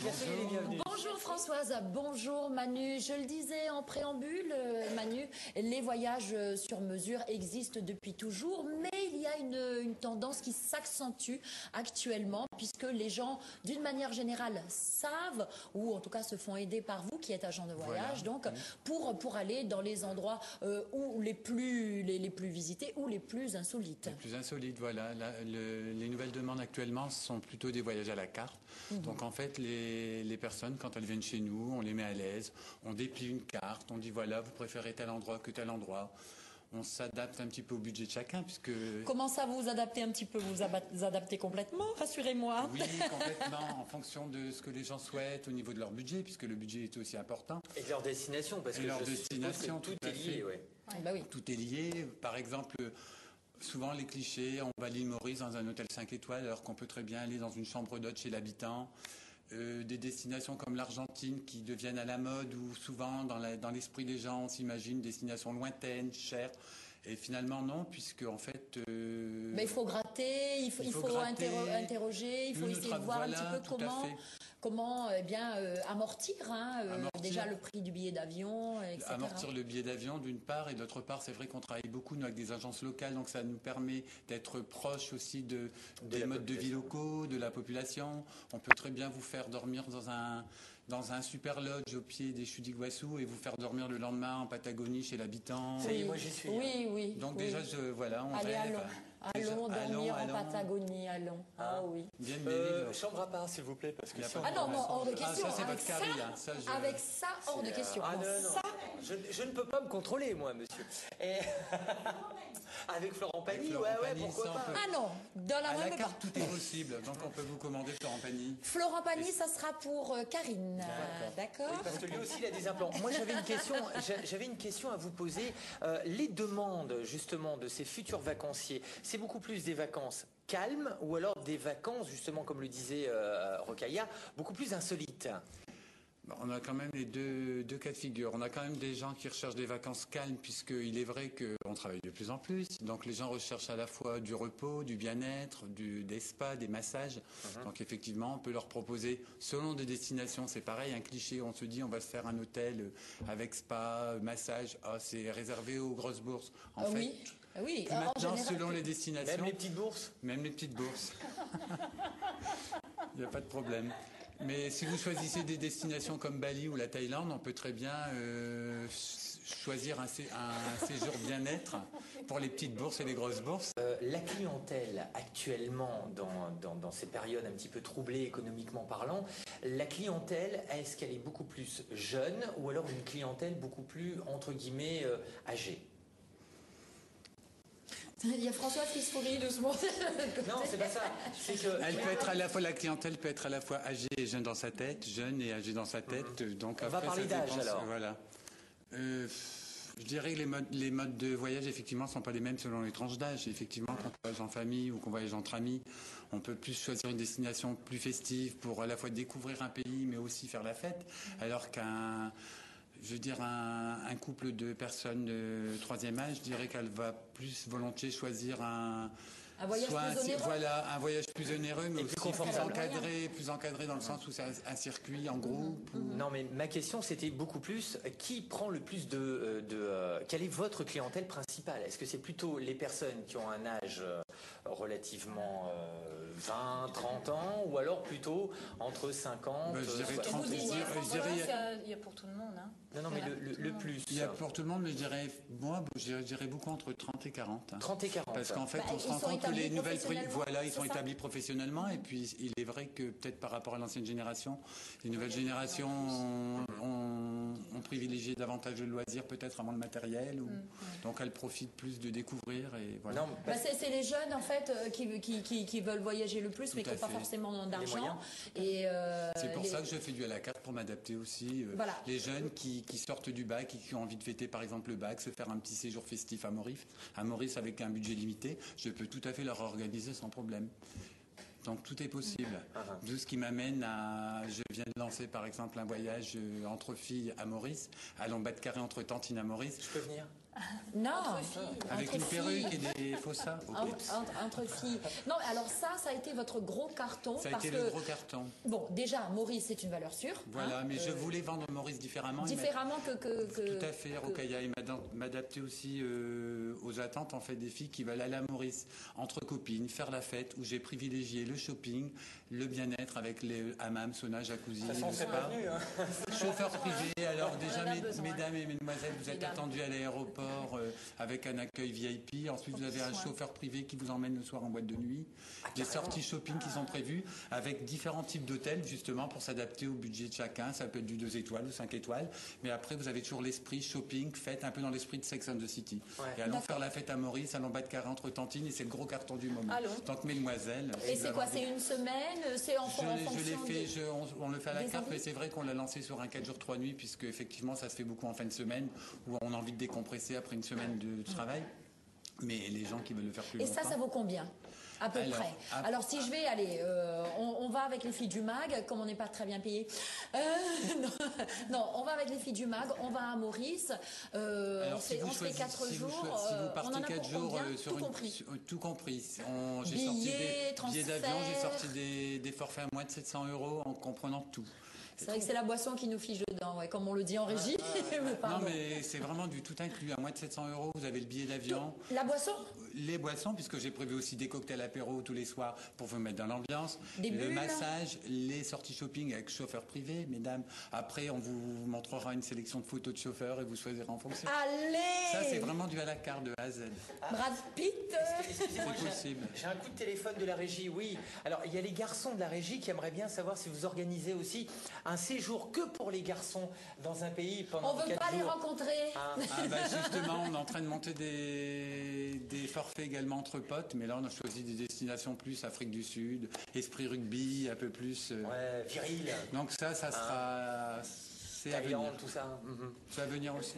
Bonjour Françoise, bonjour Manu. Je le disais en préambule, Manu, les voyages sur mesure existent depuis toujours, mais il y a une tendance qui s'accentue actuellement puisque les gens, d'une manière générale, savent ou en tout cas se font aider par vous qui êtes agent de voyage, donc pour aller dans les endroits où les plus visités ou les plus insolites. Les plus insolites, voilà. Les nouvelles demandes actuellement sont plutôt des voyages à la carte. Donc en fait, les personnes, quand elles viennent chez nous, on les met à l'aise, on déplie une carte, on dit voilà, vous préférez tel endroit que tel endroit. On s'adapte un petit peu au budget de chacun, puisque... Comment ça, vous adaptez un petit peu? Vous adaptez complètement? Rassurez-moi. Oui, complètement, en fonction de ce que les gens souhaitent au niveau de leur budget, puisque le budget est aussi important. Et de leur destination, parce que leur destination, tout est lié, ouais. Bah oui. Tout est lié. Par exemple, souvent les clichés, on va à l'île Maurice dans un hôtel 5 étoiles, alors qu'on peut très bien aller dans une chambre d'hôte chez l'habitant. Des destinations comme l'Argentine qui deviennent à la mode, où souvent dans l'esprit des gens on s'imagine destinations lointaines, chères, et finalement non, puisque en fait mais il faut gratter, il faut interroger, il faut essayer de voir un petit peu comment amortir, déjà le prix du billet d'avion, etc. Amortir le billet d'avion d'une part, et d'autre part c'est vrai qu'on travaille beaucoup nous, avec des agences locales, donc ça nous permet d'être proche aussi des modes de vie locaux, de la population. On peut très bien vous faire dormir dans un super lodge au pied des chutes d'Iguassou et vous faire dormir le lendemain en Patagonie chez l'habitant. Ça y est, moi j'y suis. Oui. Donc déjà, on allez, rêve. Allons dormir en Patagonie, allons. Ah oui. Chambre à part, s'il vous plaît, parce que hors de question. Ça, c'est votre carré, Avec ça, hors de question. Non. Je ne peux pas me contrôler, moi, monsieur. Et... Avec Florent Pagny, pourquoi pas. Ah non, dans la à la carte, tout est possible. Donc on peut vous commander Florent Pagny. Florent Pagny, ça sera pour Karine. D'accord. Oui, parce que lui aussi, il a des implants. Moi, j'avais une question à vous poser. Les demandes, justement, de ces futurs vacanciers, c'est beaucoup plus des vacances calmes ou alors des vacances, justement, comme le disait Rokhaya, beaucoup plus insolites? On a quand même les deux cas de figure. On a quand même des gens qui recherchent des vacances calmes, puisqu'il est vrai qu'on travaille de plus en plus. Donc les gens recherchent à la fois du repos, du bien-être, des spas, des massages. Donc effectivement, on peut leur proposer, selon des destinations, c'est pareil, un cliché, on se dit on va se faire un hôtel avec spa, massage, c'est réservé aux grosses bourses. En fait, oui. Maintenant, selon les destinations... Même les petites bourses? Même les petites bourses. Il n'y a pas de problème. Mais si vous choisissez des destinations comme Bali ou la Thaïlande, on peut très bien choisir un séjour bien-être pour les petites bourses et les grosses bourses. La clientèle actuellement, dans ces périodes un petit peu troublées économiquement parlant, la clientèle, est-ce qu'elle est beaucoup plus jeune ou alors une clientèle beaucoup plus, entre guillemets, âgée? Il y a Françoise qui se sourit doucement. Non, c'est pas ça. Elle peut être à la fois, la clientèle peut être à la fois âgée et jeune dans sa tête, jeune et âgée dans sa tête. Donc on va parler d'âge alors. Voilà. Je dirais que les modes de voyage, effectivement, ne sont pas les mêmes selon les tranches d'âge. Effectivement, quand on voyage en famille ou qu'on voyage entre amis, on peut plus choisir une destination plus festive pour à la fois découvrir un pays, mais aussi faire la fête. Alors qu'un couple de personnes de troisième âge, je dirais qu'elle va plus volontiers choisir un voyage plus onéreux. Voilà, un voyage plus onéreux, mais aussi plus encadré dans le sens où c'est un circuit en groupe. Non, mais ma question, c'était beaucoup plus, qui prend le plus quelle est votre clientèle principale? Est-ce que c'est plutôt les personnes qui ont un âge relativement 20, 30 ans, ou alors plutôt entre 50... je dirais 30. Il y a pour tout le monde. Non, mais le plus. Il y a pour tout le monde, mais je dirais beaucoup entre 30 et 40. 30 et 40. Parce qu'en fait, on se rend compte que les nouvelles prix, ils sont établis professionnellement, et puis il est vrai que peut-être par rapport à l'ancienne génération, les nouvelles générations ont privilégié davantage le loisir peut-être avant le matériel, donc elles profitent plus de découvrir. Et voilà. C'est les jeunes en fait qui veulent voyager le plus, mais qui n'ont pas forcément d'argent. C'est pour ça que je fais du à la carte, pour m'adapter aussi. Les jeunes qui sortent du bac et qui ont envie de fêter par exemple le bac, se faire un petit séjour festif à Maurice avec un budget limité, je peux tout à fait leur organiser sans problème. Donc tout est possible. D'où ce qui m'amène je viens de lancer par exemple un voyage entre filles à Maurice, allons battre carré entre Tantine à Maurice. Je peux venir? Non, Avec entre une perruque filles. et des faussas. Entre filles. Non, alors ça a été votre gros carton. Ça a parce été que, le gros carton. Bon, déjà, Maurice, c'est une valeur sûre. Voilà, mais je voulais vendre Maurice différemment. Différemment que... Tout à fait, Rokhaya, et m'adapter aussi aux attentes en fait des filles qui veulent aller à Maurice, entre copines, faire la fête, où j'ai privilégié le shopping, le bien-être avec les hammams, sauna, jacuzzi, le spa. Chauffeur privé, alors déjà mesdames et mesdemoiselles, vous êtes attendus à l'aéroport avec un accueil VIP. Ensuite, vous avez un chauffeur privé qui vous emmène le soir en boîte de nuit. Des sorties shopping qui sont prévues avec différents types d'hôtels, justement, pour s'adapter au budget de chacun. Ça peut être du 2 étoiles ou 5 étoiles. Mais après, vous avez toujours l'esprit shopping, fête un peu dans l'esprit de Sex and the City. Ouais. Et allons faire la fête à Maurice, allons battre carré entre tantines, et c'est le gros carton du moment. Donc, mesdemoiselles. Et c'est quoi? C'est une semaine? C'est en fonction on le fait à la carte, mais c'est vrai qu'on l'a lancé sur un 4 jours 3 nuits, puisque effectivement, ça se fait beaucoup en fin de semaine, où on a envie de décompresser après une semaine de travail. Mais les gens qui veulent le faire plus longtemps. Et ça vaut combien? À peu près. Alors si je vais aller, on va avec les filles du MAG, comme on n'est pas très bien payé. Non, on va avec les filles du MAG, on va à Maurice. Alors, on fait 4 jours. Si vous partez 4 jours sur tout compris. J'ai billets, sorti des transferts. billets d'avion, j'ai sorti des forfaits à moins de 700 € en comprenant tout. C'est vrai que c'est la boisson qui nous fiche dedans, ouais, comme on le dit en régie. Non, mais c'est vraiment du tout inclus. À moins de 700 €, vous avez le billet d'avion. La boisson? Les boissons, puisque j'ai prévu aussi des cocktails apéro tous les soirs pour vous mettre dans l'ambiance. Le massage, les sorties shopping avec chauffeur privé, mesdames. Après, on vous montrera une sélection de photos de chauffeurs et vous choisirez en fonction. Allez! Ça, c'est vraiment du à la carte de A à Z. Brad Pitt! Excusez-moi, j'ai un coup de téléphone de la régie, oui. Alors, il y a les garçons de la régie qui aimeraient bien savoir si vous organisez aussi un séjour que pour les garçons dans un pays pendant 4 jours. On veut pas les rencontrer. Justement, on est en train de monter des forfaits également entre potes, mais là on a choisi des destinations plus Afrique du Sud, esprit rugby, un peu plus viril. Donc ça sera c'est à venir. Tout ça. Ça va venir aussi.